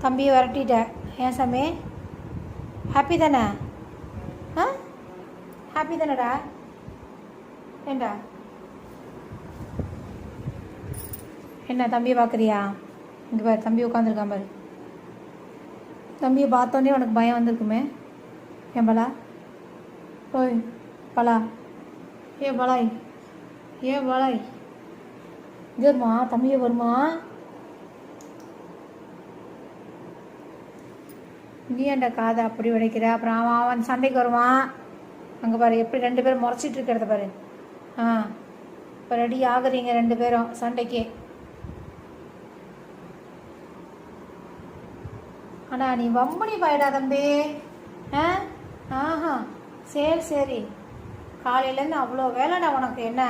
தம்பியை விரட்டிட்ட. ஏன் சாமி, ஹாப்பி தானே? ஆ, ஹாப்பி தானேடா? ஏண்டா என்ன தம்பியை பார்க்குறியா? இங்கே பாரு, தம்பி உட்காந்துருக்கான் பாரு. தம்பியை பார்த்தோன்னே உனக்கு பயம் வந்திருக்குமே. ஏன் பலா? ஓய் பலா, ஏ பலாய், ஏ பலாய், இது வருமா? தம்பியை வருமா? நீ ஏன்டா காதை அப்படி உடைக்கிற? அப்புறம் அவன் சண்டைக்கு வருவான். அங்கே பாரு எப்படி 2 பேரும் முறைச்சிட்டு இருக்கிறத பாரு. ஆ, இப்போ ரெடி ஆகுறீங்க 2 பேரும் சண்டைக்கு. ஆனால் நீ வம்பனி பாயிடா தம்பி. ஆ, ஆஹா, சரி சரி, காலையிலேருந்து அவ்வளோ வேலைடா உனக்கு. என்ன